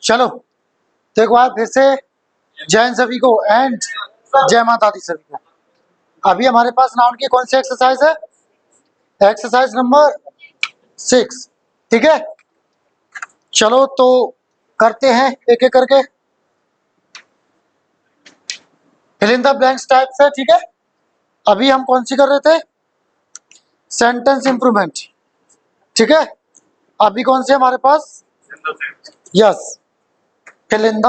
चलो तो एक बार फिर से जैन सभी को एंड जय माता दी सभी को। अभी हमारे पास नाउन की कौन सी एक्सरसाइज है? Exercise number 6। ठीक है, चलो तो करते हैं एक एक करके। Fill in the blanks type से। ठीक है, अभी हम कौन सी कर रहे थे? Sentence improvement. ठीक है, अभी कौन से हमारे पास? Yes, fill in the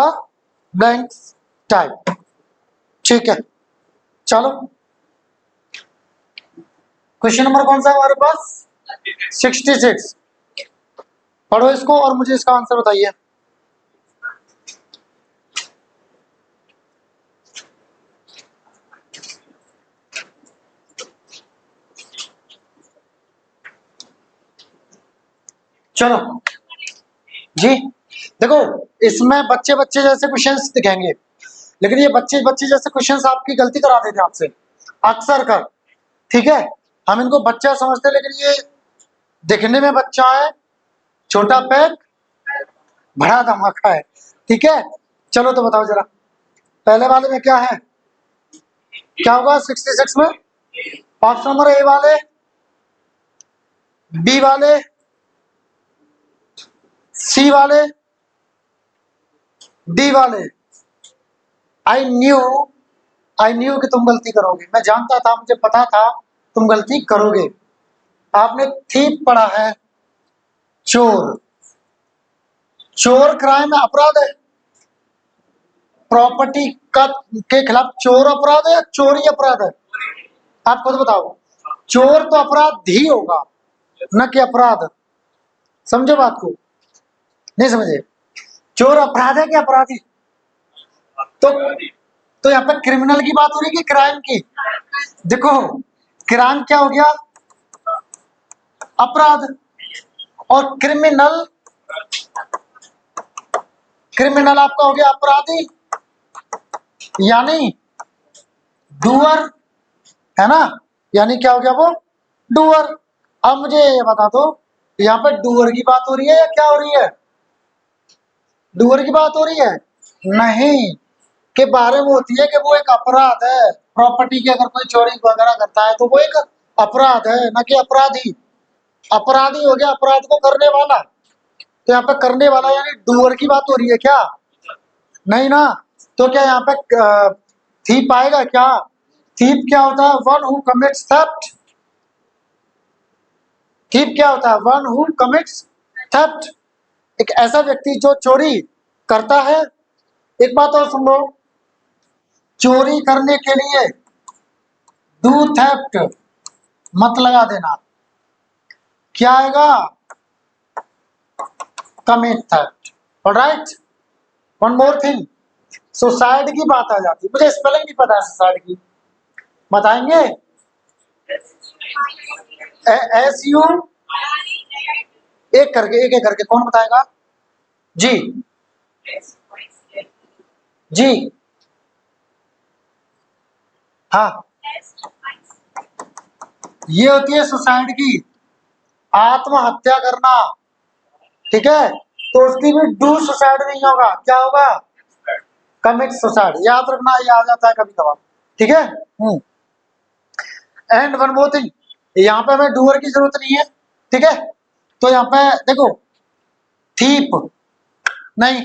blanks type. ठीक है, चलो क्वेश्चन नंबर कौन सा है हमारे पास? 66। पढ़ो इसको और मुझे इसका आंसर बताइए। चलो जी, देखो इसमें बच्चे बच्चे जैसे क्वेश्चंस दिखेंगे, लेकिन ये बच्चे बच्चे जैसे क्वेश्चंस आपकी गलती करा देते हैं आपसे अक्सर कर। ठीक है, हम इनको बच्चा समझते हैं, लेकिन ये दिखने में बच्चा है, छोटा पैक बड़ा धमाका है। ठीक है, चलो तो बताओ जरा, पहले वाले में क्या है? क्या होगा 66 में? ऑप्शन नंबर ए वाले, बी वाले, सी वाले, डी वाले। आई न्यू कि तुम गलती करोगे। मैं जानता था, मुझे पता था तुम गलती करोगे। आपने थीप पढ़ा है, चोर। चोर क्राइम है, अपराध है। प्रॉपर्टी का के खिलाफ चोर अपराध है या चोरी अपराध है? आप खुद बताओ। चोर तो अपराध ही होगा, न कि अपराध। समझो बात को, नहीं समझे? चोर अपराध है कि अपराधी? तो तो यहाँ पे क्रिमिनल की बात हो रही है कि क्राइम की? देखो, क्राइम क्या हो गया? अपराध। और क्रिमिनल, क्रिमिनल आपका हो गया अपराधी, यानी डूअर, है ना? यानी क्या हो गया वो? डूअर। अब मुझे ये बता दो, यहाँ पे डूअर की बात हो रही है या क्या हो रही है? डूअर की बात हो रही है? नहीं, के बारे में होती है कि वो एक अपराध है। प्रॉपर्टी की अगर कोई चोरी वगैरह करता है तो वो एक अपराध है, न कि अपराधी। अपराधी हो गया अपराध को करने वाला। तो यहाँ पे करने वाला यानी डूअर की बात हो रही है क्या? नहीं ना। तो क्या यहाँ पे थीप आएगा क्या? थीप क्या होता है? One who commits theft. Thief क्या होता है? वन हु कमिट्स थेफ्ट, एक ऐसा व्यक्ति जो चोरी करता है। एक बात और सुन लो, चोरी करने के लिए डू थेफ्ट मत लगा देना। क्या आएगा? Commit theft. Alright, one more thing, suicide की बात आ जाती है। मुझे स्पेलिंग नहीं पता है सुसाइड की, बताएंगे? SU, एक करके एक एक करके कौन बताएगा? जी जी, हाँ, ये होती है सुसाइड की, आत्महत्या करना। ठीक है, तो उसकी भी डू सुसाइड नहीं होगा, क्या होगा? Commit suicide. याद रखना, ये आ जाता है कभी कभार। ठीक है, एंड वन मोर थिंग, यहाँ पे हमें डूअर की जरूरत नहीं है। ठीक है, तो यहाँ पे देखो, थीप नहीं,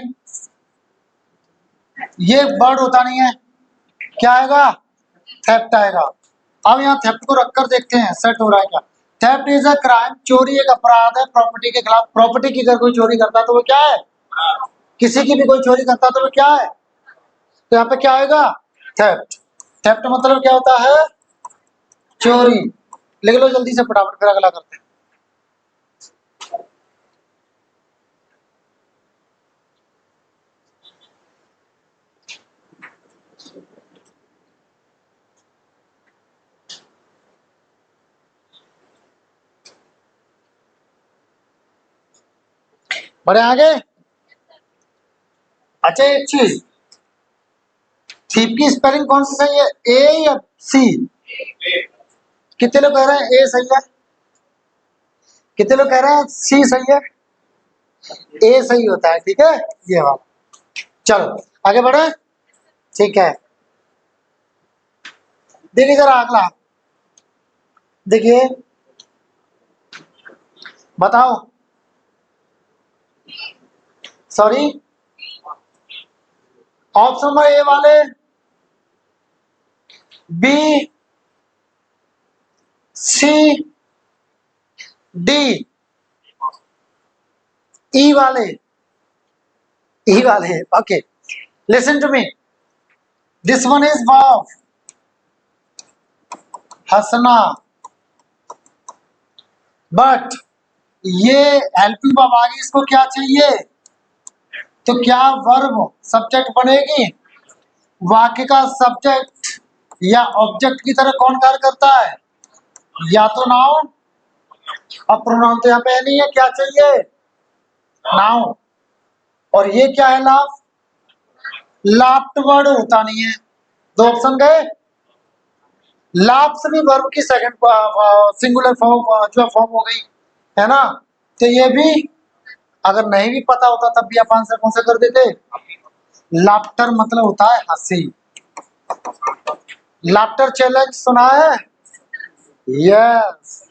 ये वर्ड होता नहीं है। क्या आएगा? थेफ्ट आएगा। अब यहाँ थेफ्ट को रखकर देखते हैं सेट हो रहा है क्या। थेफ्ट इज अ क्राइम, चोरी एक अपराध है प्रॉपर्टी के खिलाफ। प्रॉपर्टी की अगर कोई चोरी करता है तो वो क्या है? किसी की भी कोई चोरी करता है तो वो क्या है? तो यहाँ पे क्या आएगा? थेफ्ट। थेफ्ट मतलब क्या होता है? चोरी। लिख लो जल्दी से फटाफट, फिर अगला करते हैं। बड़े आगे। अच्छा एक चीज, थीप की स्पेलिंग कौन सी सही है, ए या सी? कितने लोग कह रहे हैं ए सही है, कितने लोग कह रहे हैं सी सही है? ए सही होता है, ठीक है, ये वाला। चलो आगे बढ़े, ठीक है। देखिए जरा अगला, देखिए बताओ, सॉरी, ऑप्शन नंबर ए वाले, बी, सी, डी, ई वाले, ई वाले, okay. Listen to me, this one is verb, हंसना, बट ये हेल्पिंग वर्ब आ गई, इसको क्या चाहिए, तो क्या वर्ब सब्जेक्ट बनेगी, वाक्य का सब्जेक्ट या ऑब्जेक्ट की तरह कौन कार्य करता है, या तो नाउन, अब प्रोनाउन तो यहाँ पे नहीं है, क्या चाहिए, नाउन। और ये क्या है, लाफ, लाफ्ट वर्ड होता नहीं है, दो ऑप्शन गए। लाफ से भी वर्ब की सेकंड सिंगुलर फॉर्म जो फॉर्म हो गई है ना, तो ये भी अगर नहीं भी पता होता तब भी आप आंसर कौन सा कर देते, लाफ्टर मतलब होता है हंसी। लाफ्टर चैलेंज सुना है, यस,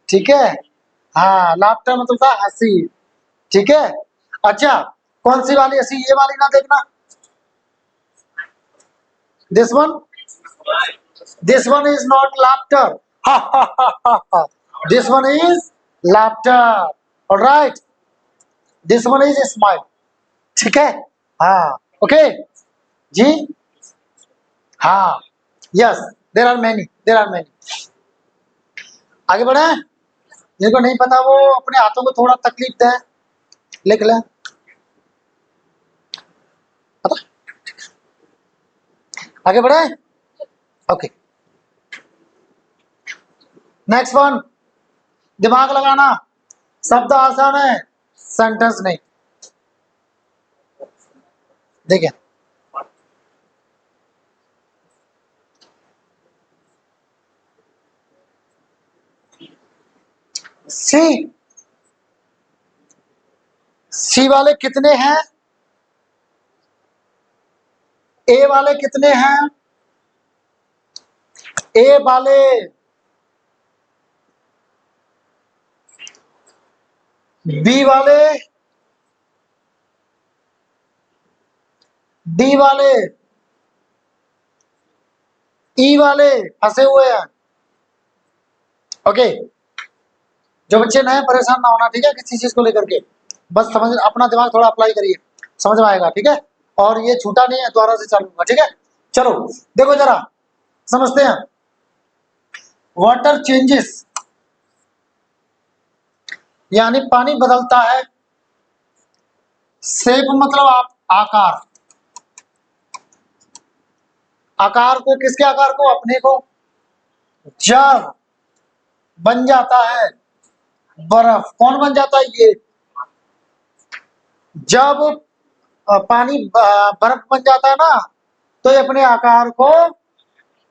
ठीक है, हाँ, लाफ्टर मतलब होता है हंसी, ठीक है। अच्छा, कौन सी वाली हंसी, ये वाली ना देखना, this one, this one is not laughter, this one is laughter, alright, this one is smile, ठीक है, हाँ, ओके जी, हाँ, yes, there are many, there are many. आगे बढ़े, जिनको नहीं पता वो अपने हाथों को थोड़ा तकलीफ दे, लिख ले, पता, आगे बढ़े, ओके। नेक्स्ट वन, दिमाग लगाना, शब्द आसान है, सेंटेंस नहीं, देखिए सी, सी वाले कितने हैं, ए वाले कितने हैं, ए वाले, बी वाले, डी वाले, ई वाले फंसे हुए हैं, ओके। जो बच्चे नए परेशान ना होना, ठीक है, किसी चीज को लेकर के, बस समझ, अपना दिमाग थोड़ा अप्लाई करिए, समझ में आएगा, ठीक है। और ये छूटा नहीं है, दोबारा से चालू होगा, ठीक है। चलो देखो जरा, समझते हैं, वाटर चेंजेस यानी पानी बदलता है, शेप मतलब आप आकार, आकार को, किसके आकार को, अपने को, जब बन जाता है बर्फ, कौन बन जाता है ये, जब पानी बर्फ बन जाता है ना, तो ये अपने आकार को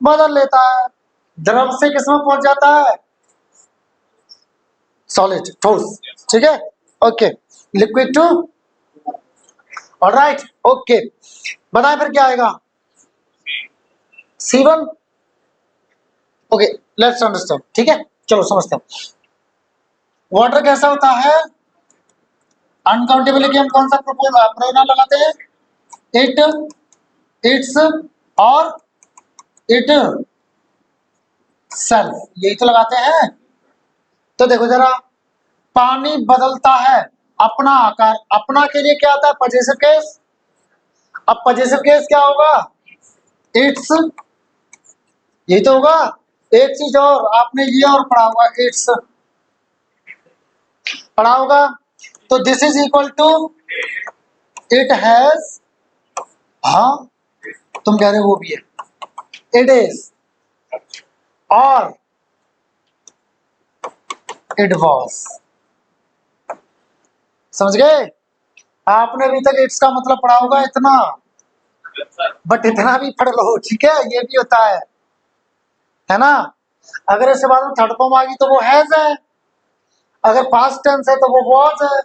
बदल लेता है, द्रव से किसमें पहुंच जाता है, सॉलिड, ठोस, ठीक है, okay, liquid too, alright, okay. बताएं फिर क्या आएगा, C1, ओके, लेट्स अंडरस्टैंड, ठीक है, चलो समझते हैं। वाटर कैसा होता है, अनकाउंटेबल के हम कौन सा प्रोनाउन लगाते हैं, इट, इट्स और इट सेल्फ, यही तो लगाते हैं। तो देखो जरा, पानी बदलता है अपना आकार, अपना के लिए क्या आता है, पजेसिव केस, अब पजेसिव केस क्या होगा, इट्स, यही तो होगा। एक चीज और आपने ये और पढ़ा होगा, इट्स पढ़ा होगा, तो this is equal to it has, हाँ तुम कह रहे हो वो भी है, इट इज, और इट वॉज, समझ गए। आपने अभी तक इट्स का मतलब पढ़ा होगा इतना, बट इतना भी पढ़ लो, ठीक है, ये भी होता है ना। अगर इसके बाद में थर्ड फॉर्म आ गई तो वो हैज है, अगर पास्ट टेंस है तो वो वॉज है,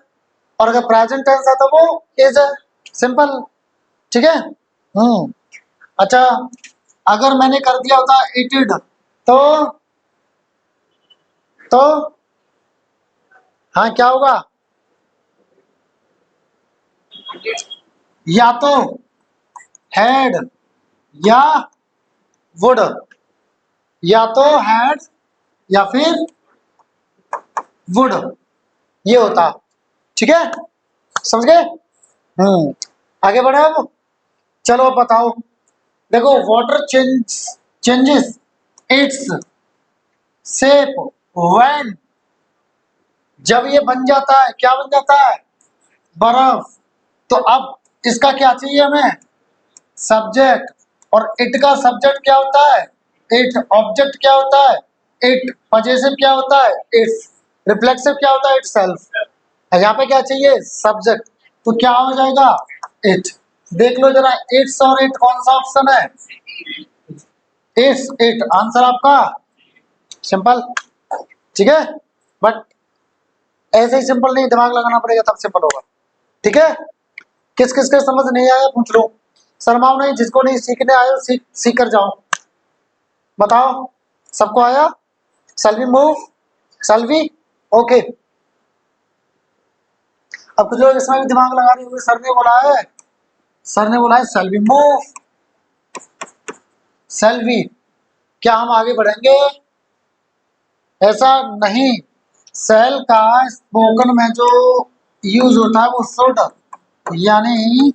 और अगर प्रेजेंट टेंस है तो वो इज है, सिंपल। ठीक है। अच्छा, अगर मैंने कर दिया होता इटेड तो हाँ क्या होगा? या तो हैड या वुड, या तो हैड या फिर वुड, ये होता। ठीक है, समझ गए? आगे बढ़े अब। चलो अब बताओ। देखो, water changes its shape when, जब ये बन जाता है, क्या बन जाता है? बर्फ। तो अब इसका क्या चाहिए हमें? सब्जेक्ट। और इट का सब्जेक्ट क्या होता है? इट। ऑब्जेक्ट क्या होता है? इट। पजेसिव क्या होता है? इट्स। रिफ्लेक्सिव क्या होता है? It self. यहाँ पे क्या चाहिए? सब्जेक्ट। तो क्या हो जाएगा? इट। देख लो जरा, इट्स और इट कौन सा ऑप्शन है? इट्स, इट आंसर आपका। सिंपल। ठीक है, बट ऐसे ही सिंपल नहीं, दिमाग लगाना पड़ेगा तब सिंपल होगा। ठीक है, किस किस के समझ नहीं आया पूछ लो, शर्माओ नहीं, जिसको नहीं सीखने आए सीख कर जाओ। बताओ, सबको आया? Shall we move, shall we okay. अब कुछ लोग इसमें भी दिमाग लगा रहे होंगे, सर ने बोला है, सर ने बोला है सेल्वी मूव, सेल्वी। क्या हम आगे बढ़ेंगे? ऐसा नहीं। सेल का स्पोकन में जो यूज होता है वो शुड, यानी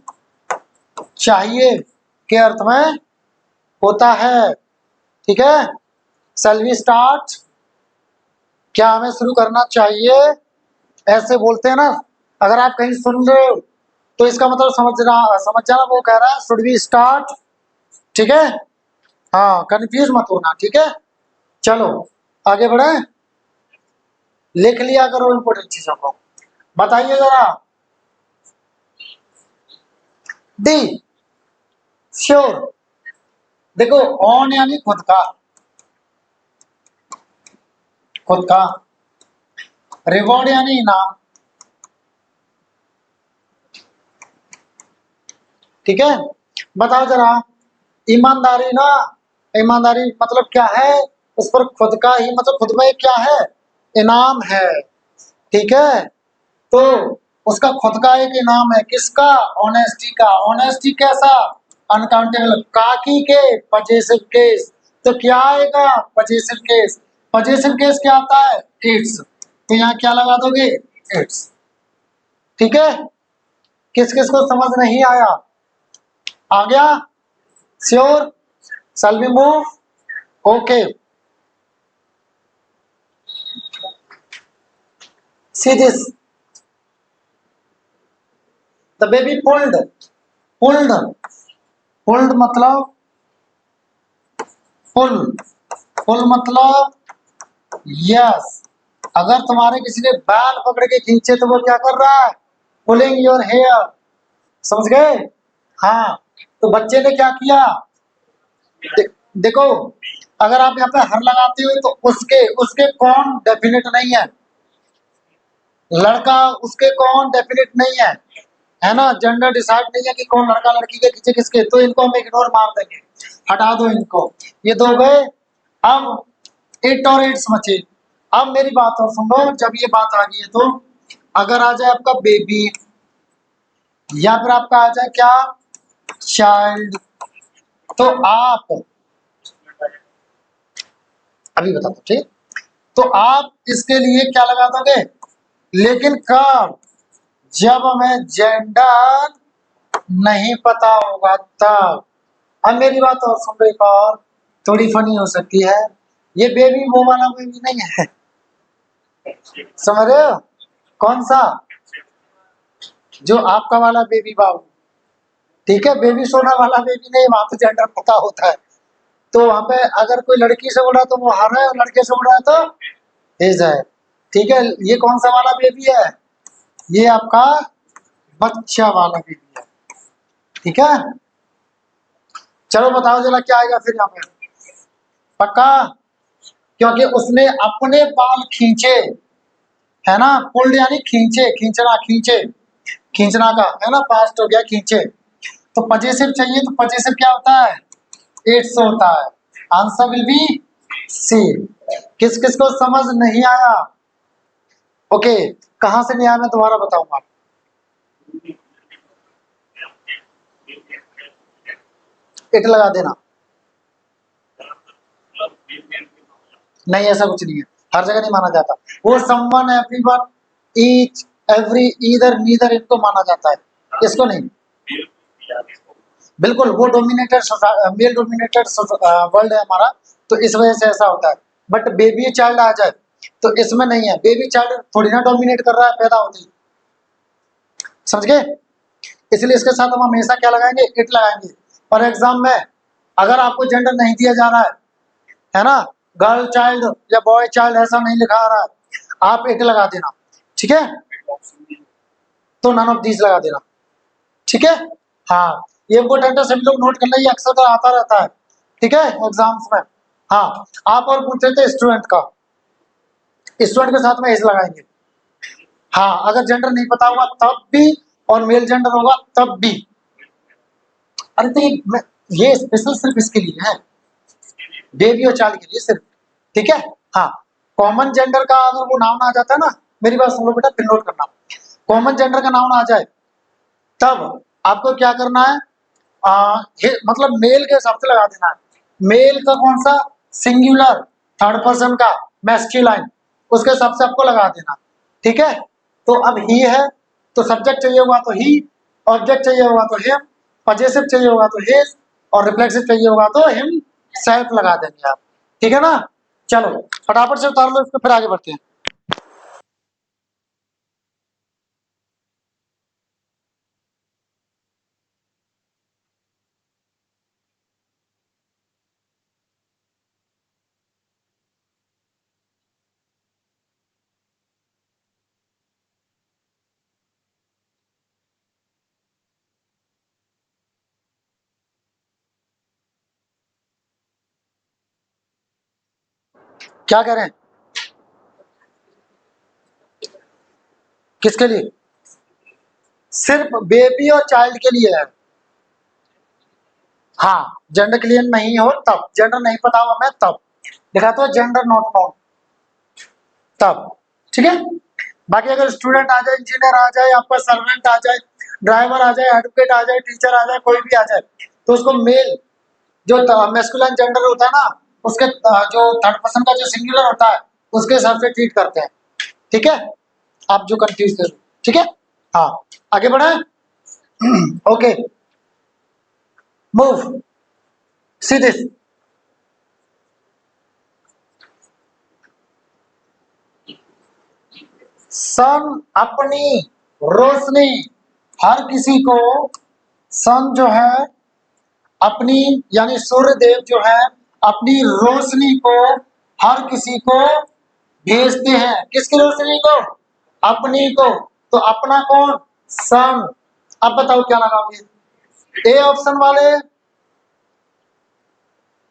चाहिए के अर्थ में होता है। ठीक है, सेल्वी स्टार्ट, क्या हमें शुरू करना चाहिए, ऐसे बोलते हैं ना। अगर आप कहीं सुन रहे हो तो इसका मतलब समझ जाना वो कह रहा है शुड वी स्टार्ट। ठीक है, हाँ, कंफ्यूज मत होना। ठीक है, चलो आगे बढ़े। लिख लिया करो इंपोर्टेंट चीजों को। बताइए जरा, डी श्योर। देखो, ऑन यानी खुद का, खुद का। रिवॉर्ड यानी इनाम। ठीक है, बताओ जरा, ईमानदारी ना, ईमानदारी मतलब क्या है? उस पर खुद का ही मतलब खुद में क्या है? इनाम है। ठीक है, तो उसका खुद का एक इनाम है, किसका? ऑनेस्टी का। ऑनेस्टी कैसा? अनकाउंटेबल। काकी के पजेसिव केस, तो क्या आएगा? Possessive case. पजेसिव केस क्या आता है? इट्स। तो यहाँ क्या लगा दोगे? इट्स। ठीक है, किस किस को समझ नहीं आया? आ गया? Sure, shall we move? Okay, see this, the baby pulled. Pulled, pulled मतलब पुल, पुल मतलब यस। अगर तुम्हारे किसी ने बाल पकड़ के खींचे तो वो क्या कर रहा है? Pulling your hair. समझ गए? हाँ, तो बच्चे ने क्या किया? देखो, अगर आप यहाँ पे हर लगाते हो तो उसके उसके कौन डेफिनेट नहीं है, लड़का उसके कौन डेफिनेट नहीं है ना, जेंडर डिसाइड नहीं है कि कौन लड़का लड़की के पीछे किसके, तो इनको हम इग्नोर मार देंगे, हटा दो इनको। ये दो गए। अब इट और इट्स बचे। अब मेरी बात और सुन लो, जब ये बात आ गई है तो अगर आ जाए आपका बेबी या फिर आपका आ जाए क्या? चाइल्ड, तो आप अभी बता दो। ठीक, तो आप इसके लिए क्या लगा दोगे? लेकिन कब? जब हमें जेंडर नहीं पता होगा तब। अब मेरी बात और सुन लो, एक और थोड़ी फनी हो सकती है। ये बेबी वो वाला बेबी नहीं है, समझ रहे हो? कौन सा? जो आपका वाला बेबी बाबू। ठीक है, बेबी सोना वाला बेबी नहीं, वहां पे जेंडर पता होता है। तो वहां पे अगर कोई लड़की से बोल रहा है तो वो हर है, और लड़के से बोल रहा है तो इज है। ठीक है, ये कौन सा वाला बेबी है? ये आपका बच्चा वाला बेबी है। ठीक है, चलो बताओ जरा क्या आएगा फिर यहाँ पे। पक्का? क्योंकि उसने अपने बाल खींचे, है ना, पुल्ड यानी खींचे, खींचना, खींचे, खींचना का है ना, पास्ट हो गया खींचे। तो पजेसिव चाहिए, तो पजेसिव क्या होता है, इट्स होता है। Answer will be C. किस किस को समझ नहीं आया? ओके, कहां से नहीं आया मैं दोबारा बताऊंगा। इट लगा देना, नहीं ऐसा कुछ नहीं है, हर जगह नहीं माना जाता। वो someone, everyone, each, every, either, neither, इनको माना जाता है, इसको नहीं। बिल्कुल, वो डोमिनेटेड, मेल डोमिनेटेड वर्ल्ड है हमारा, तो इस वजह से ऐसा होता है। बट बेबी चाइल्ड आ जाए तो इसमें नहीं है, बेबी चाइल्ड थोड़ी ना डोमिनेट कर रहा है पैदा होते ही, समझ गए? इसलिए इसके साथ हम हमेशा क्या लगाएंगे, इट लगाएंगे। और एग्जाम में अगर आपको जेंडर नहीं दिया जा रहा है ना, गर्ल चाइल्ड या बॉय चाइल्ड ऐसा नहीं लिखा आ रहा है, आप इट लगा देना, ठीक है? तो नन ऑफ दीज लगा देना, ठीक है? हाँ, ये इम्पोर्टेंट है, सभी लोग नोट कर लें, अक्सर का आता रहता है, ठीक है, एग्जाम्स में। हाँ, आप और पूछ रहे थे स्टूडेंट का, स्टूडेंट के साथ में एज लगाएंगे। हाँ, अगर जेंडर नहीं पता होगा तब भी, और मेल जेंडर होगा तब भी। अरे तो ये स्पेशल सिर्फ इसके लिए है, बेबी और चाइल्ड के लिए सिर्फ, ठीक है? हाँ, कॉमन जेंडर का अगर वो नाउन आ जाता है ना, मेरी बात सुन लो बेटा, फिर नोट करना। कॉमन जेंडर का नाउन आ जाए तब आपको क्या करना है, मतलब मेल के हिसाब से लगा देना है। मेल का कौन सा, सिंगुलर, थर्ड पर्सन का, मैस्कुलाइन, उसके हिसाब से आपको लगा देना, ठीक है? तो अब ही है तो सब्जेक्ट चाहिए होगा तो ही, ऑब्जेक्ट चाहिए होगा तो हिम, पजेसिव चाहिए होगा तो हिज, और रिफ्लेक्सिव चाहिए होगा तो हिम सेल्फ लगा देंगे आप, ठीक है ना? चलो फटाफट से उतार लो इसको, फिर आगे बढ़ते हैं। क्या कह रहे हैं, किसके लिए? सिर्फ बेबी और चाइल्ड के लिए है। हाँ, जेंडर क्लियर नहीं हो तब, जेंडर नहीं पता हो हमें तब लिखा, तो जेंडर नॉट फाउंड तब, ठीक है? बाकी अगर स्टूडेंट आ जाए, इंजीनियर आ जाए, आपका सर्वेंट आ जाए, ड्राइवर आ जाए, एडवोकेट आ जाए, टीचर आ जाए, कोई भी आ जाए, तो उसको मेल जो मैस्कुलिन जेंडर होता है ना, उसके जो थर्ड पर्सन का जो सिंगुलर होता है उसके हिसाब से ट्रीट करते हैं, ठीक है? आप जो कंफ्यूज कर, ठीक है? हाँ, आगे बढ़े। Okay, move, see this. Sun अपनी रोशनी, हर किसी को सन जो है अपनी, यानी सूर्य देव जो है अपनी रोशनी को हर किसी को भेजते हैं। किसकी रोशनी को? अपनी को। तो अपना कौन? सन। अब बताओ क्या लगाओगे? ए ऑप्शन वाले,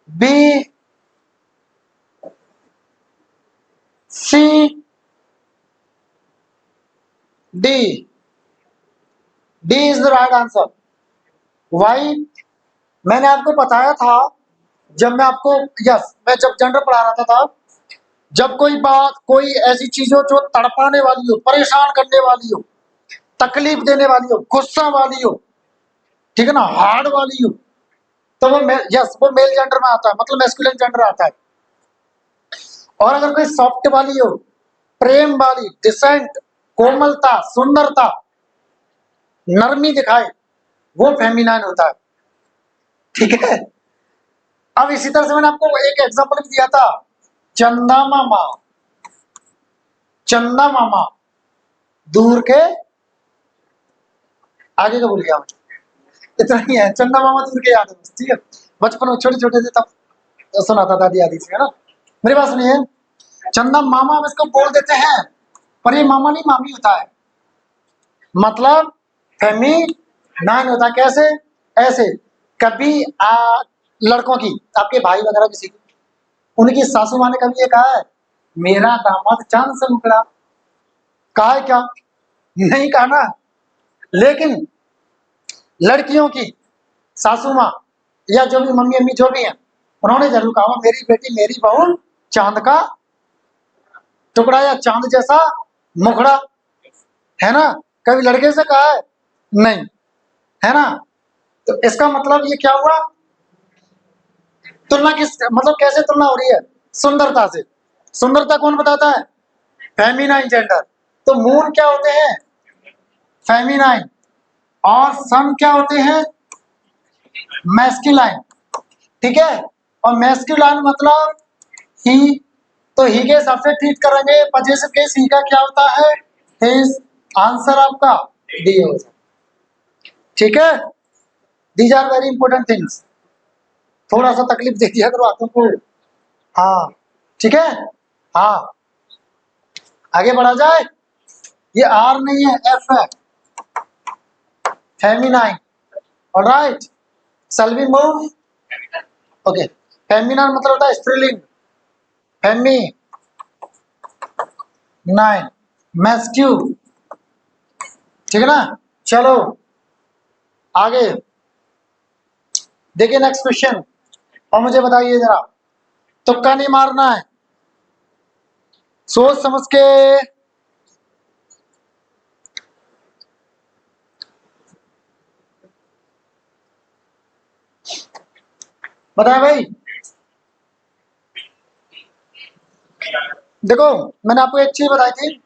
B, C, D. D is the right answer. Why? मैंने आपको बताया था जब मैं आपको, यस, मैं जब जेंडर पढ़ा रहा था, जब कोई बात, कोई ऐसी चीज हो जो तड़पाने वाली हो, परेशान करने वाली हो, तकलीफ देने वाली हो, गुस्सा वाली हो, ठीक है ना, हार्ड वाली हो, तो वो यस, वो मेल जेंडर में आता है, मतलब मैस्कुलिन जेंडर आता है। और अगर कोई सॉफ्ट वाली हो, प्रेम वाली, डिसेंट, कोमलता, सुंदरता, नरमी दिखाए, वो फेमिनाइन होता है, ठीक है? अब इसी तरह से मैंने आपको एक एग्जांपल भी दिया था, चंदा मामा। चंदा मामा, दूर के, आगे का भूल गया मुझे, इतना ही है, चंदा मामा दूर के याद है बस, ठीक है? बचपन में छोटे छोटे थे तब सुनाता दादी आदि से, है ना? मेरी बात सुनिए, चंदा मामा हम इसको बोल देते हैं, पर ये मामा नहीं मामी होता है, मतलब फेमी नाइन होता है। कैसे? ऐसे, कभी लड़कों की, आपके भाई वगैरह किसी की, उनकी सासू माँ ने कभी ये कहा है, मेरा दामाद चांद से मुकरा, कहा है क्या? नहीं कहा ना। लेकिन लड़कियों की सासू माँ या जो भी मम्मी अम्मी जो भी है, उन्होंने जरूर कहा मेरी बेटी मेरी बहू चांद का टुकड़ा या चांद जैसा मुखड़ा, है ना? कभी लड़के से कहा है? नहीं, है ना? तो इसका मतलब ये क्या हुआ? तुलना किस मतलब कैसे तुलना हो रही है? सुंदरता से। सुंदरता कौन बताता है? Feminine gender. तो मून क्या होते हैं? फेमिनाइन। और सन क्या होते हैं? मैस्कुलाइन। ठीक है। और मैस्कुलाइन मतलब ही, तो ही के हिसाब से ट्रीट करेंगे। पजेसिव केस ही का क्या होता है? हिज। आंसर आपका डी हो जाए। ठीक है। These are very important things. थोड़ा सा तकलीफ दे दिया करो हाथों को। हाँ, ठीक है। हाँ, आगे बढ़ा जाए। ये आर नहीं है, एफ है। Feminine. Alright, shall we move? Okay. Feminine मतलब होता है स्त्रीलिंग। Feminine, masculine. ठीक है ना? चलो आगे देखिए नेक्स्ट क्वेश्चन। और मुझे बताइए जरा, तुक्का नहीं मारना है, सोच समझ के। बताए भाई। देखो, मैंने आपको एक चीज बताई थी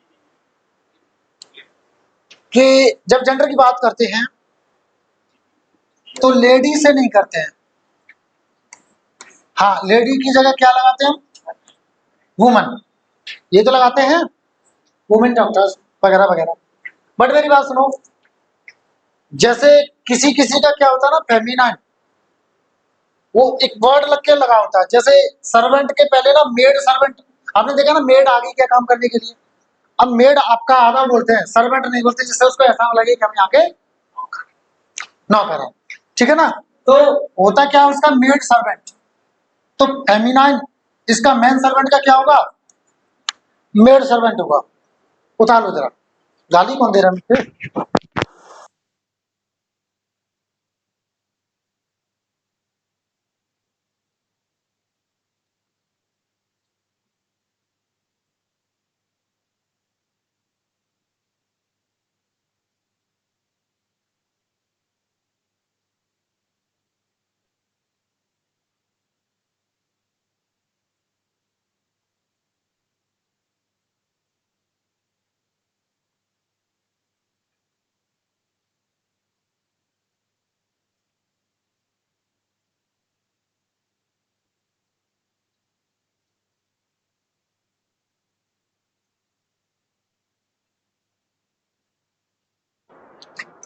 कि जब जेंडर की बात करते हैं तो लेडी से नहीं करते हैं। हाँ, लेडी की जगह क्या लगाते हैं? वुमन। ये तो लगाते हैं वुमेन डॉक्टर्स वगैरह वगैरह। बट मेरी बात सुनो, जैसे किसी किसी का क्या होता है ना, फेमिनाइन, वो एक वर्ड लग के लगा होता है। जैसे सर्वेंट के पहले ना मेड सर्वेंट, आपने देखा ना, मेड आ गई क्या काम करने के लिए। अब मेड आपका आधा बोलते हैं, सर्वेंट नहीं बोलते, जिससे उसको ऐसा लगे कि हम यहाँ के नौकर है। ठीक है ना? तो होता क्या है उसका? Maid servant. तो फेमिनाइन इसका मेन सर्वेंट का क्या होगा? मेड सर्वेंट होगा। उतार लो जरा, गाली कौन दे रहा है मुझे?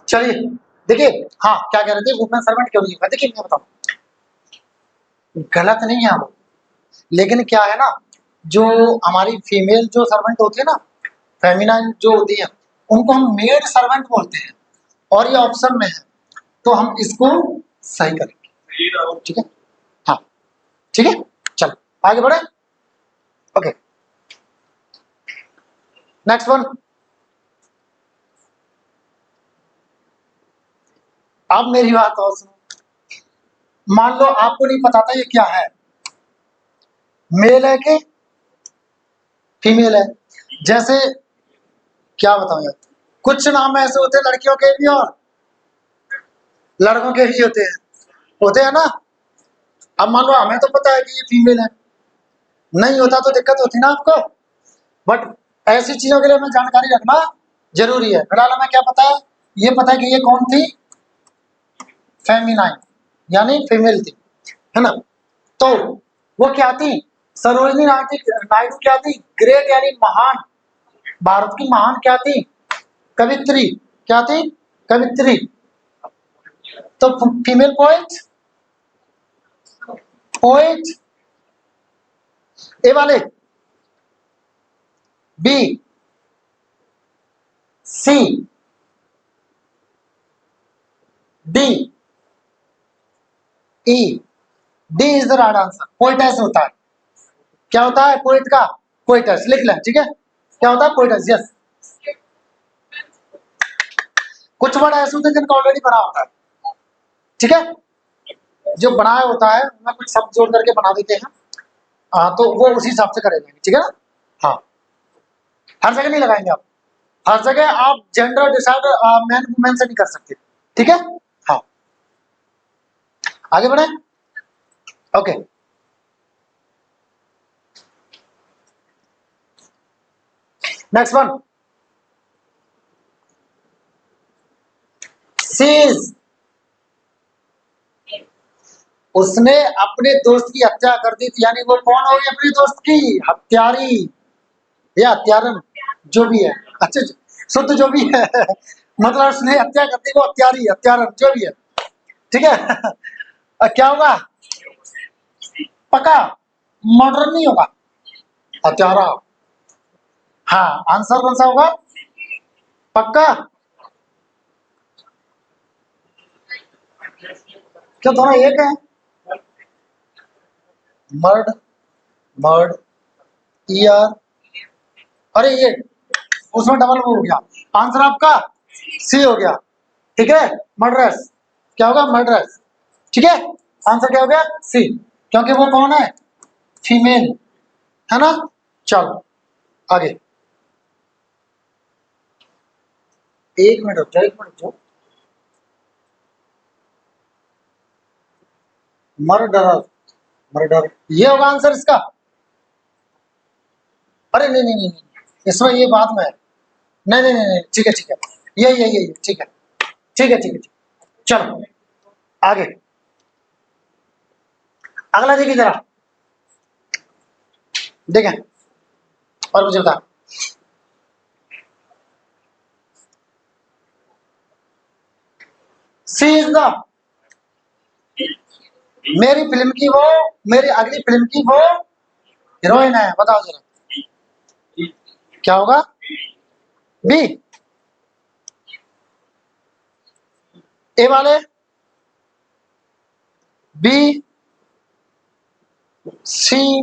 चलिए देखिए, हाँ क्या कह रहे थे, वुमेन सर्वेंट क्यों नहीं होगा? देखिए मैं बताऊं, गलत नहीं है वो, लेकिन क्या है ना, जो हमारी फीमेल जो सर्वेंट होती है ना, फेमिनाइन जो होती है, उनको हम मेड सर्वेंट बोलते हैं। और ये ऑप्शन में है, तो हम इसको सही करेंगे। ठीक है। हाँ, ठीक है। चलो आगे बढ़े। Okay, next one. अब मेरी बात और सुनो। मान लो आपको नहीं पता था ये क्या है, मेल है कि फीमेल है। जैसे क्या बताऊं यार, कुछ नाम ऐसे होते हैं लड़कियों के भी और लड़कों के भी होते हैं ना। अब मान लो हमें तो पता है कि ये फीमेल है, नहीं होता तो दिक्कत होती ना आपको। बट ऐसी चीजों के लिए हमें जानकारी रखना जरूरी है। फिलहाल हमें क्या पता है? ये पता है कि ये कौन थी? फेमिनाइन, यानी फीमेल थी, है ना? तो वो क्या थी? सरोजनी नायडू क्या थी? ग्रेट यानी महान, भारत की महान क्या थी? कवित्री। क्या थी? कवित्री। तो फीमेल पोएट, पोएट ए वाले, B, C, D, E. D is the right answer. Poets होता है। क्या होता है पोइट का? पोइटस लिख लें, ठीक है। क्या होता है? Poet's, yes. कुछ वर्ड ऐसे होते हैं जिनका ऑलरेडी बना होता है, ठीक है, जो बनाया होता है उनमें कुछ शब्द जोड़ करके बना देते हैं। हाँ, तो वो उसी हिसाब से करेंगे, ठीक है ना। हाँ, हर जगह नहीं लगाएंगे आप, हर जगह आप जेंडर डिसाइड मैन वुमेन से नहीं कर सकते, ठीक है। हाँ, आगे बढ़े। ओके, नेक्स्ट वन, सीज, उसने अपने दोस्त की हत्या कर दी थी, यानी वो कौन होगी अपने दोस्त की हत्यारी या हत्यारन, जो भी है, अच्छा शुद्ध जो भी है मतलब उसने हत्या कर दी, वो हत्यारी हत्यारन जो भी है, ठीक है क्या होगा, पक्का, मर्डर नहीं होगा, हत्यारा। हाँ, आंसर कौन सा होगा, पक्का, क्या दोनों एक है, मर्ड, मर्ड, ईयर, अरे ये उसमें डबल वो हो गया, आंसर आपका सी हो गया, ठीक है, मर्डरस, क्या होगा, मर्डरस, ठीक है, आंसर क्या हो गया, सी, क्योंकि वो कौन है, फीमेल, है ना। चलो आगे, एक मिनट रुक जाओ, एक मिनट रुक जाओ, मर्डर, मर्डर, ये होगा आंसर इसका, अरे नहीं नहीं नहीं नहीं, इसमें ये बाद में है, नहीं नहीं नहीं नहीं, ठीक है ठीक है, ये ठीक है ठीक है ठीक है, चलो आगे, अगला देखिए जरा, देखें और मुझे बता, सी इज द, मेरी फिल्म की वो, मेरी अगली फिल्म की वो हीरोइन है, बताओ जरा क्या होगा, बी, ए वाले, बी, सी,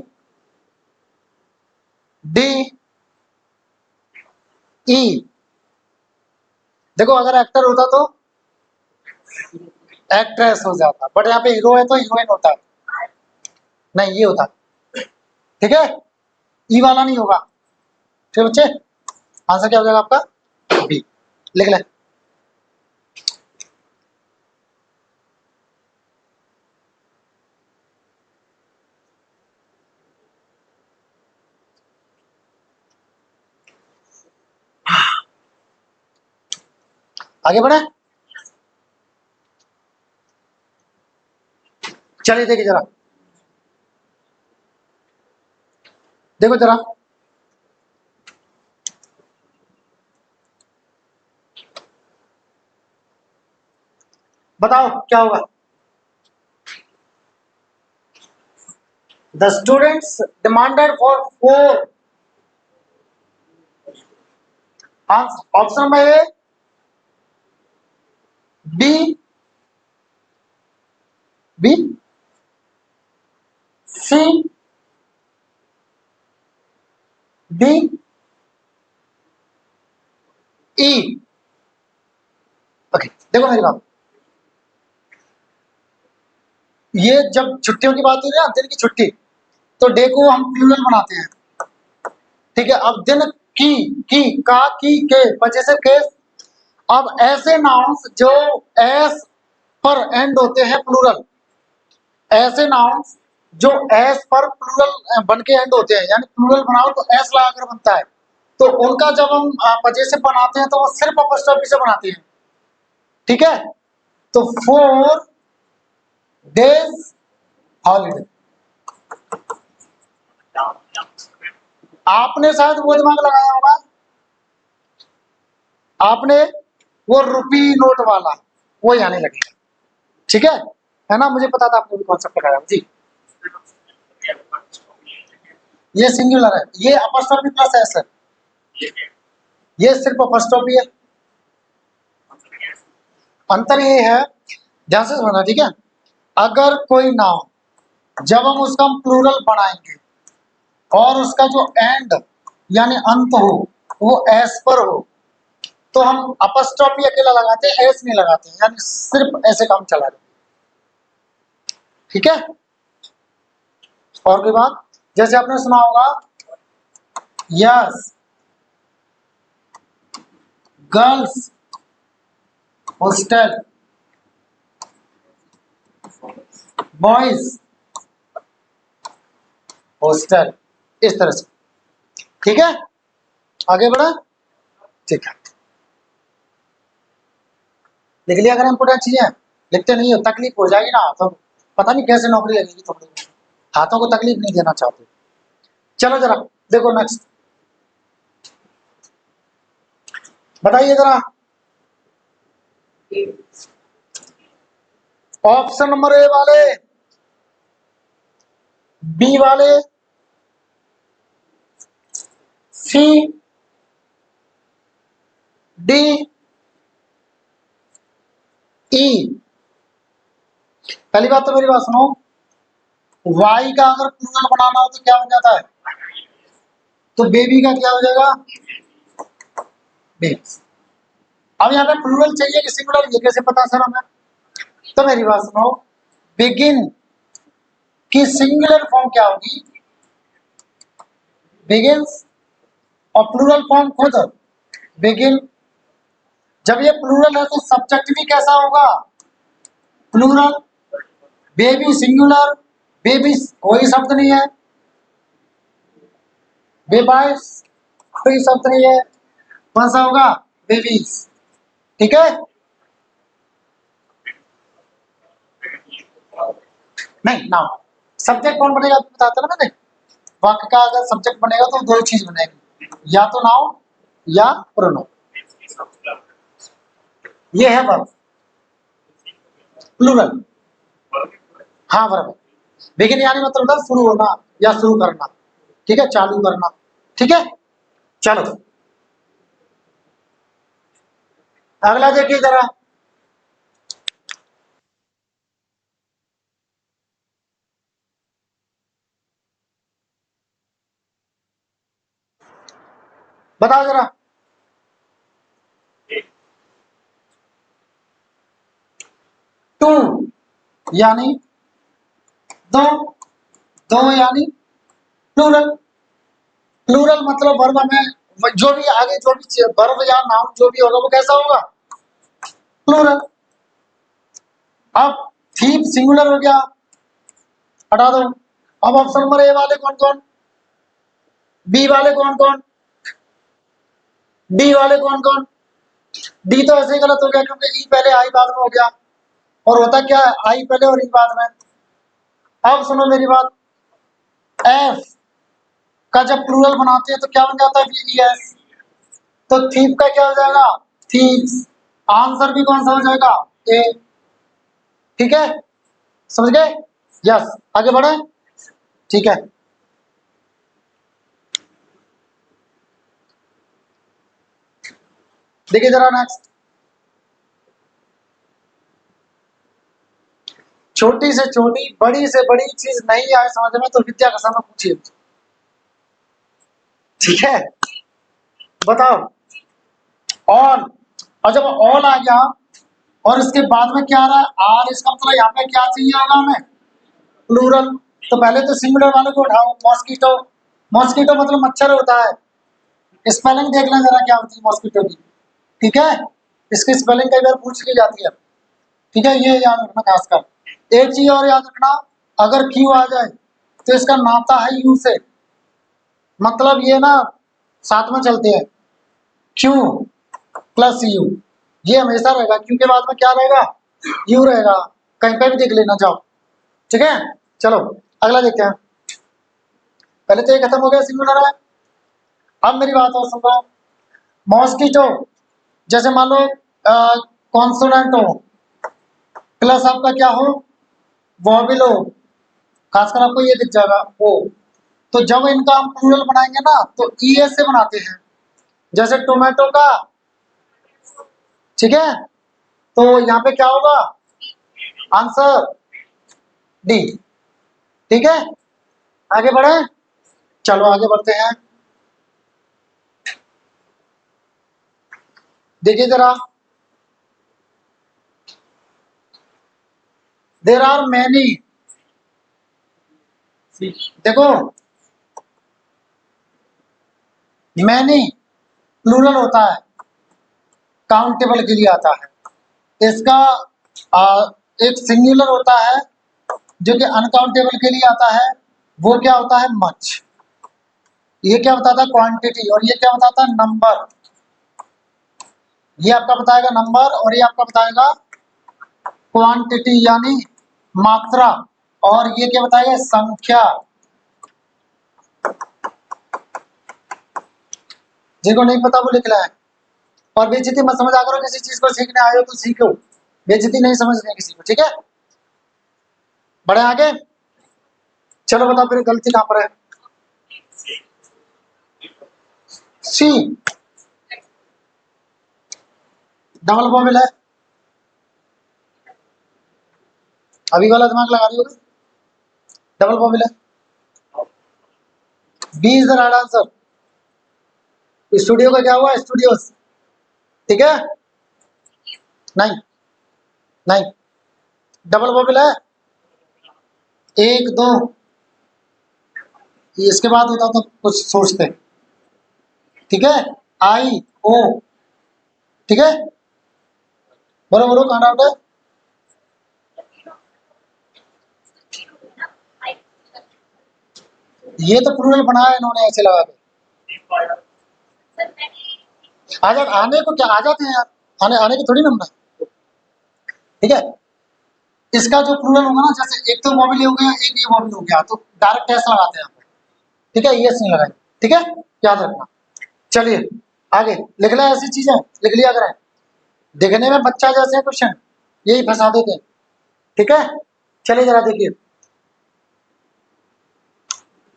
डी, ई, देखो अगर एक्टर होता तो एक्ट्रेस हो जाता, बट यहाँ पे हीरो है तो हीरोइन होता, नहीं ये होता, ठीक है, ई वाला नहीं होगा, ठीक है बच्चे, आंसर क्या हो जाएगा आपका, बी, लिख ले, आगे बढ़े, चलिए देखिए जरा, देखो जरा, बताओ क्या होगा, the students demanded for for, option number A, B, B, C, D, E, okay, देखो मेरी बात, ये जब छुट्टियों की बात हुई ना, दिन की छुट्टी, तो डे को हम प्लूरल बनाते हैं, ठीक है, अब दिन की का की के वजह से के, अब ऐसे नाउन्स जो एस पर एंड होते हैं प्लूरल, ऐसे नाउन्स जो एस पर प्लूरल बन के एंड होते हैं, यानी प्लूरल बनाओ तो एस लगाकर बनता है, तो उनका जब हम वजह से बनाते हैं तो वो सिर्फ अपॉस्ट्रोफी से बनाते हैं, ठीक है, तो 4 डेज हॉलीडे, आपने शायद वो दिमाग लगाया होगा, आपने वो रुपी नोट वाला वो आने लगेगा, ठीक है ना, मुझे पता था आपने भी कॉन्सेप्ट लगाया जी, ये सिंगुलर है, ये अपॉस्ट्रोफी प्लस एस है, ये सिर्फ अपॉस्ट्रोफी है, अंतर ये है, ध्यान से समझना, ठीक है, अगर कोई नाउन जब हम उसका प्लूरल बनाएंगे और उसका जो एंड यानी अंत हो वो एस पर हो, तो हम अपस्ट्रॉफी अकेला लगाते हैं, एस नहीं लगाते, यानी सिर्फ ऐसे काम चला रहे। ठीक है, और कोई बात? जैसे आपने सुना होगा, yes girls hostel, boys hostel, इस तरह से। ठीक है, आगे बढ़ा। ठीक है, लिख लिया अगर इंपोर्टेंट चीजें, लिखते नहीं हो तकलीफ हो जाएगी ना, तो पता नहीं कैसे नौकरी लगेगी तुम लोगों को। हाथों को तकलीफ नहीं देना चाहते। चलो जरा देखो नेक्स्ट, बताइए जरा, ऑप्शन नंबर ए वाले, बी वाले, सी, डी, ई। पहली बात तो मेरी बात सुनो, वाई का अगर प्लूरल बनाना हो तो क्या बन जाता है? तो बेबी का क्या हो जाएगा? बेबी। अब यहाँ पे प्लूरल चाहिए कि सिंगुलर, ये कैसे पता सर हमें? तो मेरी बात सुनो, बिगिन की सिंगुलर फॉर्म क्या होगी? बिगिंस, और प्लूरल फॉर्म खुद बिगिन। जब ये प्लूरल है तो सब्जेक्ट भी कैसा होगा? प्लूरल। बेबी सिंगुलर, बेबी कोई शब्द नहीं है, बेबाइस कोई शब्द नहीं है, कौन सा होगा? बेबीज। ठीक है, नहीं ना, सब्जेक्ट कौन बनेगा बताता ना मैंने, वाक्य का अगर सब्जेक्ट बनेगा तो दो चीज बनेगी, या तो नाउन या प्रोनाउन। ये है वर्ब, प्लूरल। हाँ वर्ब, लेकिन यानी मतलब होता शुरू होना या शुरू करना। ठीक है, चालू करना। ठीक है, चलो अगला देखिए जरा, बताओ जरा, टू यानी दो, दो यानी प्लूरल। प्लूरल मतलब वर्ब में जो भी आगे जो भी वर्ब या नाउन जो भी होगा वो कैसा होगा? प्लूरल। अब थीप सिंगुलर हो गया, हटा दो। अब ऑप्शन नंबर ए वाले कौन कौन, बी वाले कौन कौन, डी वाले कौन कौन? डी तो ऐसे ही गलत हो गया क्योंकि ई पहले आई बाद में हो गया, और होता क्या है, आई पहले और ई बाद में। अब सुनो मेरी बात, एफ का जब प्लूरल बनाते हैं तो क्या बन जाता है? E S. तो थीप का क्या हो जाएगा? थीप्स। आंसर भी कौन सा हो जाएगा? ए। ठीक है, समझ गए? यस, आगे बढ़े। ठीक है, देखिए जरा नेक्स्ट, छोटी से छोटी बड़ी से बड़ी चीज नहीं आए समझ में तो विद्या का समय पूछिए। ठीक है, बताओ। ऑल, और जब ऑल आ गया और इसके बाद में क्या आ रहा है? आर, इसका मतलब यहाँ पे क्या चाहिए होगा हमें? प्लूरल। तो पहले तो सिंगुलर वाले को उठाओ, मॉस्किटो। मॉस्किटो मतलब मच्छर होता है, स्पेलिंग देख लें जरा क्या होती है मॉस्किटो की। ठीक है, इसकी स्पेलिंग कई बार पूछ ली जाती है। ठीक है, ये याद रखना खासकर। एक चीज और याद रखना, अगर क्यू आ जाए तो इसका नाता है यू से, मतलब ये ना साथ में चलते हैं, क्यू प्लस यू, ये हमेशा रहेगा। क्यू के बाद में क्या रहेगा? यू रहेगा, कहीं पे भी देख लेना जाओ। ठीक है, चलो अगला देखते हैं। पहले तो ये खत्म हो गया सिंगुलर है। अब मेरी बात और सुन लो, मॉस्किटो जैसे मान लो कॉन्सोनेंट हो प्लस आपका क्या हो? वॉबिल हो, खासकर आपको ये दिख जाएगा ओ। तो जब इनका हम प्लूरल बनाएंगे ना तो ई एस से बनाते हैं, जैसे टोमेटो का। ठीक है, तो यहाँ पे क्या होगा? Answer D. ठीक है, आगे बढ़े, चलो आगे बढ़ते हैं। देखिए जरा, देर आर मैनी, देखो मैनी प्लूरल होता है, काउंटेबल के लिए आता है। इसका एक सिंगुलर होता है जो कि अनकाउंटेबल के लिए आता है, वो क्या होता है, मच। ये क्या बताता है, क्वांटिटी, और ये क्या बताता है, नंबर। ये आपका बताएगा नंबर और ये आपका बताएगा क्वांटिटी यानी मात्रा, और ये क्या बताएगा, संख्या। जिनको नहीं पता वो लिख रहा है। और बेइज्जती मत समझा करो, किसी चीज को सीखने आए हो तो सीखो, बेइज्जती नहीं समझने किसी को, ठीक है। बढ़े आगे, चलो बताओ फिर गलती कहां पर है। सी डबल वॉवेल है, अभी वाला दिमाग लगा रही होगी, डबल वॉवेल है। B is the right answer. Studio का क्या हुआ, स्टूडियोस, ठीक है। नहीं नहीं, डबल वॉवेल है, एक दो, इसके बाद होता तो कुछ सोचते, ठीक है। आई ओ, ठीक है। बोलो बोलो, कहाँ डाउट है। ये तो प्लूरल बनाया इन्होंने ऐसे लगा के। आने को क्या आ जाते हैं यार, आने आने की थोड़ी नंबर, ठीक है। इसका जो प्लूरल होगा ना, जैसे एक तो मोबिल हो गया, एक ये मोबिल हो गया, तो डायरेक्ट ऐसा लगाते हैं यहाँ पे, ठीक है, ये नहीं लगाए, ठीक है, याद रखना। चलिए आगे लिख ले, ऐसी चीजें लिख लिया करें, देखने में बच्चा जैसे क्वेश्चन यही फंसा देते हैं, ठीक है। चलिए जरा देखिए,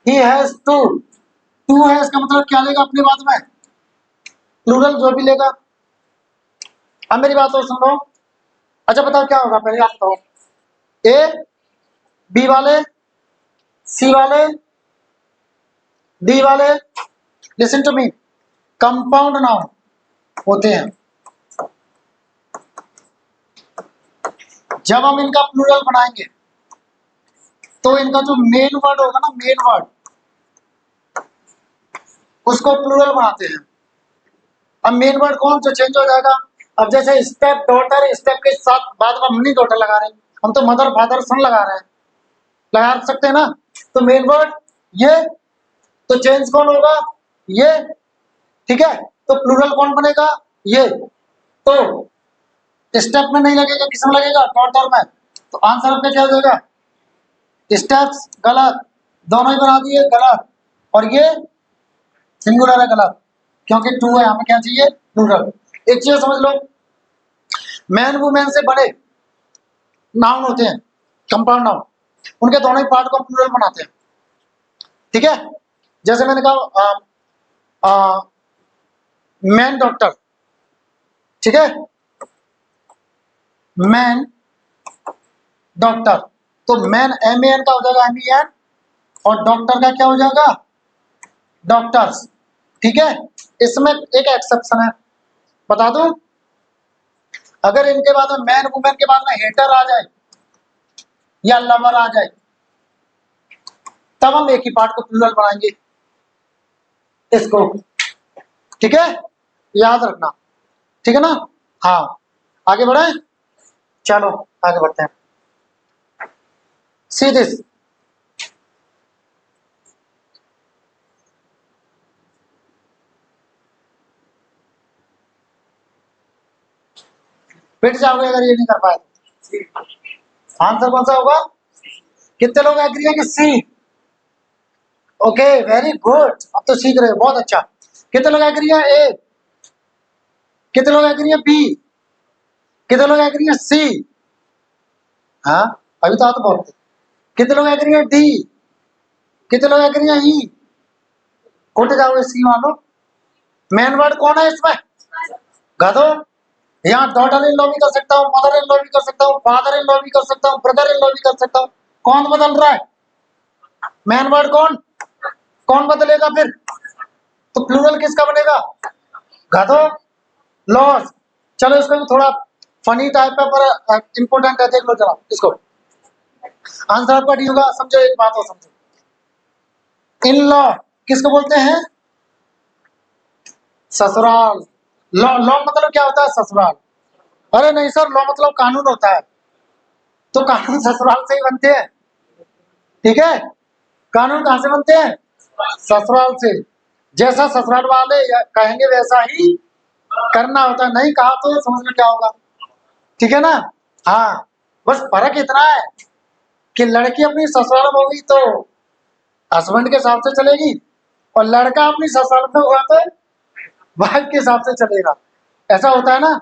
ही हैज टू, टू है इसका मतलब क्या लेगा अपनी बात में, प्लूरल जो भी लेगा। अब मेरी बात और सुन लो। अच्छा बताओ क्या होगा, पहले आप बताओ, ए बी वाले, सी वाले, डी वाले, listen to me, compound noun होते हैं। जब हम इनका प्लूरल बनाएंगे तो इनका जो मेन वर्ड होगा ना, मेन वर्ड, उसको प्लूरल बनाते हैं। अब मेन वर्ड कौन सा चेंज हो जाएगा, अब जैसे स्टेप डॉटर, स्टेप के साथ बाद में मनी डॉटर लगा रहे हैं, हम तो मदर फादर सन लगा रहे हैं, लगा सकते हैं ना। तो मेन वर्ड ये, तो चेंज कौन होगा, ये, ठीक है। तो प्लूरल कौन बनेगा, ये। तो स्टेप में नहीं लगेगा, किस में लगेगा, डॉटर में। तो आंसर आपका क्या हो जाएगा, स्टेप्स गलत, दोनों ही बना दिए गलत, और ये सिंगुलर है गलत, क्योंकि टू है, हमें क्या चाहिए, प्लूरल। एक चीज समझ लो, मैन वुमेन से बड़े नाउन होते हैं, कंपाउंड नाउन, उनके दोनों ही पार्ट को प्लूरल बनाते हैं, ठीक है। जैसे मैंने कहा मैन डॉक्टर, ठीक है, मैन डॉक्टर, तो मैन एम ए एन का हो जाएगा एम ई एन, और डॉक्टर का क्या हो जाएगा, डॉक्टर्स, ठीक है। इसमें एक एक्सेप्शन है, बता दूं, अगर इनके बाद में मैन वुमेन के बाद में हेटर आ जाए या लवर आ जाए, तब हम एक ही पार्ट को प्लूरल बनाएंगे इसको, ठीक है, याद रखना, ठीक है ना। हाँ आगे बढ़े, चलो आगे बढ़ते हैं। सी दिस, पिट जाओगे अगर ये नहीं कर पाए तो। आंसर कौन सा होगा, कितने लोग एग्री है कि सी, ओके वेरी गुड, अब तो सीख रहे हो, बहुत अच्छा। कितने लोग एग्री है ए, कितने लोग एग्री है बी, कितने लोग एग्री है सी, हाँ अभी तो आप तो बोलते, कितने लोग एग्री है डी, कितने लोग एग्री है ई, उठ जाओगे सी वालों। मेन वर्ड कौन है इसमें, गधो। यहाँ डॉटर इन लॉ भी कर सकता हूँ, मदर इन लॉ भी कर सकता हूँ, फादर इन लॉ भी कर सकता हूँ, ब्रदर इन लॉ भी कर सकता हूँ, कौन बदल रहा है, मेन वर्ड कौन, कौन बदलेगा फिर, तो प्लूरल किसका बनेगा, गधो। लॉस। चलो इसको भी थोड़ा फनी टाइप है पर इंपॉर्टेंट है, देख लो जरा इसको। आंसर आपका डी होगा। समझो एक बात हो, समझो इन लॉ किसको बोलते हैं? ससुराल। लॉ लॉ मतलब क्या होता है? ससुराल। अरे नहीं सर, लॉ मतलब कानून होता है, तो कानून ससुराल से ही बनते हैं। ठीक है, कानून कहां से बनते हैं? ससुराल से। जैसा ससुराल वाले कहेंगे वैसा ही करना होता है, नहीं कहा तो समझ में क्या होगा। ठीक है ना? हाँ, बस फर्क इतना है कि लड़की अपनी ससुराल में होगी तो हस्बैंड के हिसाब से चलेगी, और लड़का अपनी ससुराल में हुआ तो वाइफ के हिसाब से चलेगा। ऐसा होता है ना।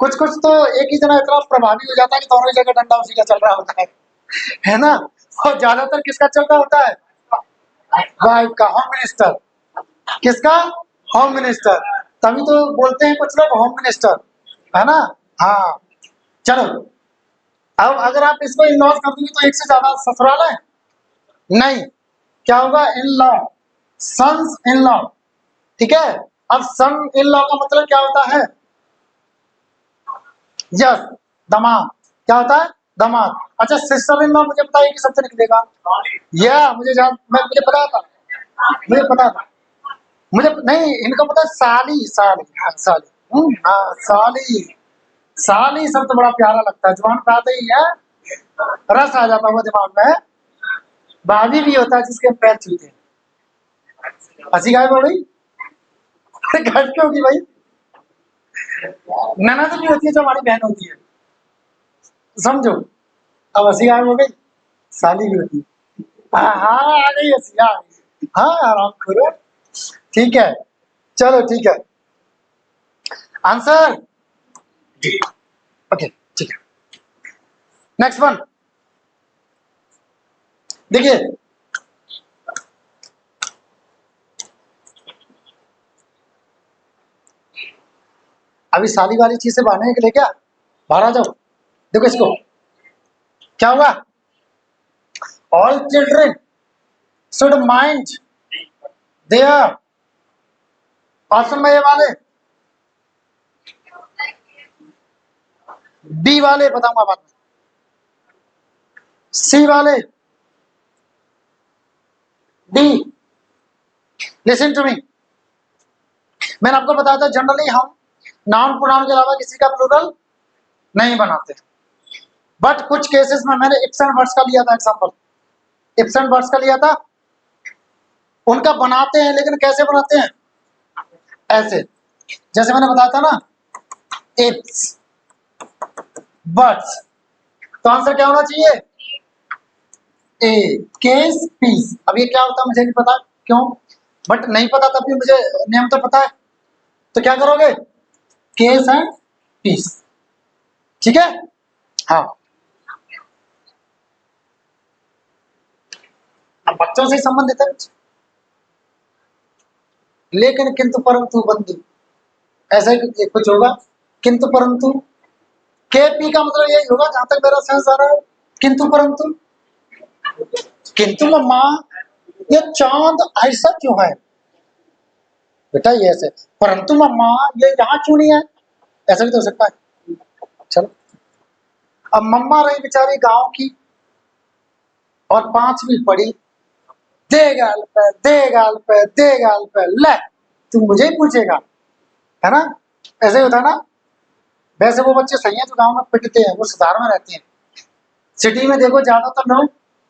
कुछ कुछ तो एक ही जना इतना प्रभावी हो जाता है कि दोनों जगह डंडा उसी का चल रहा होता है ना? और ज्यादातर किसका चल रहा होता है? वाइफ का, होम मिनिस्टर। किसका? Home minister. तभी तो बोलते हैं कुछ लोग होम मिनिस्टर, है ना? हाँ। चलो, अब अगर आप इसको इन लॉज कर दोगे तो एक से ज्यादा ससुराल है नहीं, क्या होगा? In law, sons in law. ठीक है, अब सन इन लॉ का मतलब क्या होता है? यस, दामाद। क्या होता है? दामाद। अच्छा, सिस्टर इन लॉ मुझे बताइए कि सबसे निकलेगा? या मुझे पता था, मुझे पता था। मुझे नहीं, इनको पता है, साली। साली, हाँ साली। हाँ साली। साली शब्द बड़ा प्यारा लगता है, जुबान पे आते ही है रस आ जाता हुआ दिमाग में। भाभी भी होता है जिसके पैर छूते हैं। हंसी गायब हो गई। घट क्यों होगी भाई? ननद भी होती है जो हमारी बहन होती है, समझो। अब हंसी गायब हो गई। साली भी होती है। हाँ हाँ, आ गई हंसी, आ गई। हाँ, आराम करो। ठीक है, चलो ठीक है। आंसर ओके, ठीक है। नेक्स्ट वन, देखिए। अभी साली वाली चीज से भागने के लिए क्या? बाहर आ जाओ। देखो इसको, क्या हुआ? All children should mind their. ऑप्शन में ए वाले, बी वाले बताऊंगा बाद में, सी वाले, डी। लिसन टू मी। मैंने आपको बताया था जनरली हम नाउन प्रोनाउन के अलावा किसी का प्लूरल नहीं बनाते, बट कुछ केसेस में मैंने इप्स एंड वर्ड्स का लिया था एग्जांपल। इप्स एंड वर्ड्स का लिया था, उनका बनाते हैं, लेकिन कैसे बनाते हैं? ऐसे, जैसे मैंने बताया था ना, इप्स बर्ड्स। तो आंसर क्या होना चाहिए? ए, केस पीस। अब ये क्या होता है मुझे नहीं पता क्यों, बट नहीं पता तब भी मुझे नियम तो पता है। तो क्या करोगे? Case and piece. ठीक है, हाँ। अब बच्चों से संबंधित है, लेकिन किंतु परंतु बंधु, ऐसा ही कुछ होगा। किंतु परंतु, के पी का मतलब यही होगा जहां तक मेरा सेंस आ रहा है। किंतु परंतु, किंतु मम्मा ये चांद ऐसा क्यों है बेटा? ये ऐसे। परंतु मम्मा ये यहाँ क्यों नहीं है? ऐसा भी तो हो सकता है। चलो, अब मम्मा रही बेचारी गांव की, और पांचवी पड़ी, दे गाल पे दे गाल पे दे गाल पे, ले तू मुझे ही पूछेगा, है ना? ऐसे ही होता है ना। वैसे वो बच्चे सही हैं जो गांव में पिटते हैं, वो सुधार में रहते हैं। सिटी में देखो ज्यादातर लोग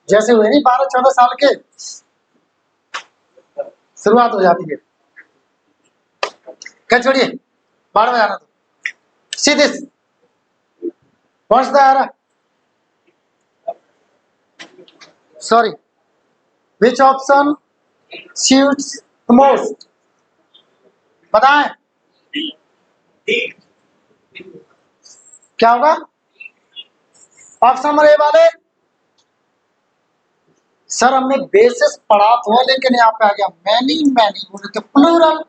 जैसे हुए नहीं 12-14 साल के, शुरुआत हो जाती है। क्या छोड़िए, बाढ़ में जाना तो सीधे पहुंचता है। Sorry, which option suits the most? बताएं क्या होगा? ऑप्शन नंबर ए वाले। सर हमने बेसिस पढ़ा तो, लेकिन यहाँ पे आ गया मैनी मैनी बोले तो प्लूरल,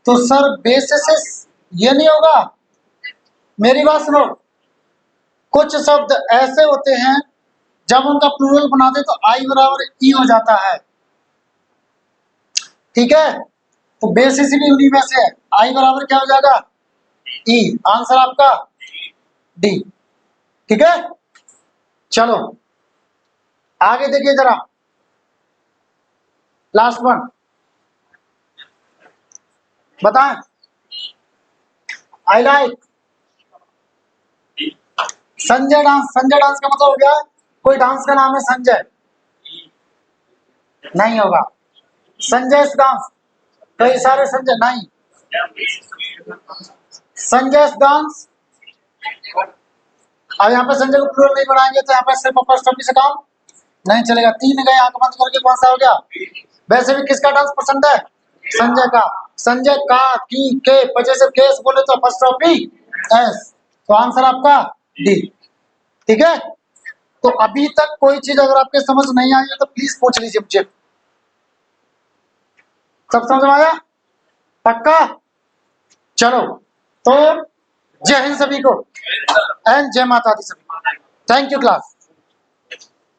तो सर बेसिस ये नहीं होगा। मेरी बात सुनो, कुछ शब्द ऐसे होते हैं जब उनका प्लूरल बनाते तो आई बराबर ई हो जाता है। ठीक है, तो बेसिस भी उन्हीं में से है। आई बराबर क्या हो जाएगा? ई, आंसर आपका डी। ठीक है, चलो आगे देखिए जरा, लास्ट वन बताएं। I like Sanjay dance. Sanjay dance का मतलब हो गया कोई डांस का नाम है संजय, नहीं होगा। संजय डांस, कई सारे संजय नहीं। संजय डांस, अब यहाँ पे संजय को प्लूरल नहीं बनाएंगे तो यहाँ पे सिर्फ अपॉस्ट्रोफी से काम नहीं चलेगा। तीन गए, आंख बंद करके कौन सा हो गया। वैसे भी किसका डांस पसंद है, संजय का। संजय का की के वजह से केस बोले तो अपॉस्ट्रोफी एस, तो आंसर आपका डी। ठीक है, तो अभी तक कोई चीज अगर आपके समझ नहीं आई है तो प्लीज पूछ लीजिए मुझे। सब समझ में आया, पक्का। चलो तो जय हिंद सभी को एंड जय माता दी सभी को। Thank you class.